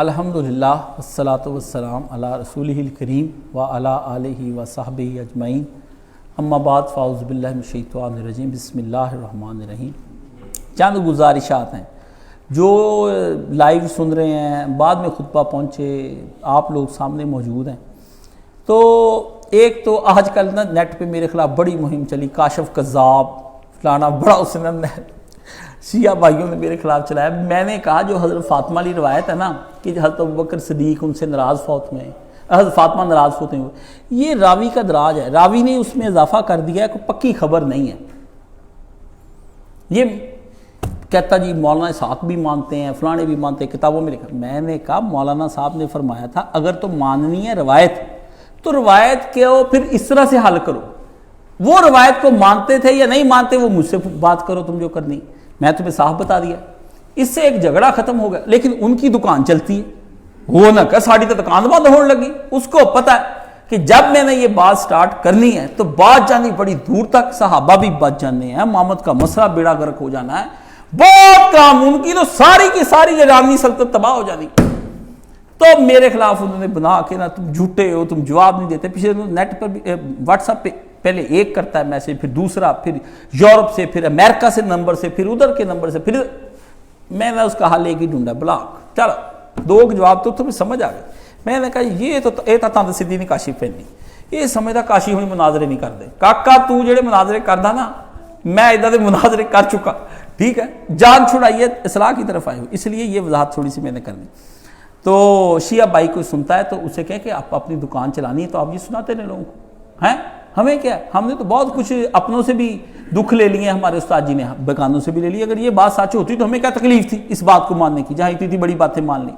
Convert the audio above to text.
الحمدللہ والصلاۃ والسلام علی رسولہ الکریم وعلی آلہ وصحبہ اجمعین، اما بعد فاعوذ باللہ من الشیطان الرجیم، بسم اللہ الرحمن الرحیم۔ چند گزارشات ہیں جو لائیو سن رہے ہیں، بعد میں خطبہ پہنچے، آپ لوگ سامنے موجود ہیں۔ تو ایک تو آج کل نا نیٹ پہ میرے خلاف بڑی مہم چلی، کاشف کذاب فلانا، بڑا اس نے شیعہ بھائیوں نے میرے خلاف چلایا۔ میں نے کہا جو حضرت فاطمہ علی روایت ہے نا کہ حضرت ابوبکر صدیق ان سے ناراض فوت ہوئے، حضرت فاطمہ ناراض فوت ہوئے، یہ راوی کا دراج ہے، راوی نے اس میں اضافہ کر دیا ہے، کوئی پکی خبر نہیں ہے۔ یہ کہتا جی مولانا صاحب بھی مانتے ہیں، فلانے بھی مانتے ہیں، کتابوں میں لکھا۔ میں نے کہا مولانا صاحب نے فرمایا تھا اگر تو ماننی ہے روایت تو روایت کو پھر اس طرح سے حل کرو، وہ روایت کو مانتے تھے یا نہیں مانتے وہ مجھ سے بات کرو، تم جو کرنی، میں تمہیں صاف بتا دیا۔ اس سے ایک جھگڑا ختم ہو گیا، لیکن ان کی دکان چلتی ہے، وہ نہ کہ ساڑی تو دکان بند ہونے لگی۔ اس کو پتہ ہے کہ جب میں نے یہ بات سٹارٹ کرنی ہے تو بات جانی بڑی دور تک، صحابہ بھی بچ جانے ہیں، محمد کا مسئلہ بیڑا گرک ہو جانا ہے، بہت کام، ان کی تو ساری کی ساری ایرانی سلطنت تباہ ہو جانی۔ تو میرے خلاف انہوں نے بنا کے نا تم جھوٹے ہو، تم جواب نہیں دیتے۔ پیچھے نیٹ پر واٹس ایپ پہ پہلے ایک کرتا ہے میسج، پھر دوسرا، پھر یورپ سے، پھر امریکہ سے نمبر سے، پھر ادھر کے نمبر سے، پھر میں نے اس کا حل ایک ہی ڈھونڈا، بلاک۔ چلو دو جواب تو تمہیں سمجھ آ گئے۔ میں نے کہا یہ تو تند سدھی نہیں کاشف ہے، نہیں یہ سمجھتا کاشی ہوئی مناظرے نہیں کر دے، کاکا تو جڑے مناظرے کردا نا میں ادھر دے مناظرے کر چکا، ٹھیک ہے، جان چھڑائیے اصلاح کی طرف آئے ہو، اس لیے یہ وضاحت تھوڑی سی میں نے کرنی۔ تو شیعہ بھائی کوئی سنتا ہے تو اسے کہے کہ آپ اپنی دکان چلانی ہے تو آپ یہ سناتے رہے لوگوں کو، ہیں ہمیں کیا، ہم نے تو بہت کچھ اپنوں سے بھی دکھ لے لیے، ہمارے استاد جی نے بیگانوں سے بھی لے لی۔ اگر یہ بات سچ ہوتی تو ہمیں کیا تکلیف تھی اس بات کو ماننے کی، جہاں اتنی بڑی باتیں مان لی۔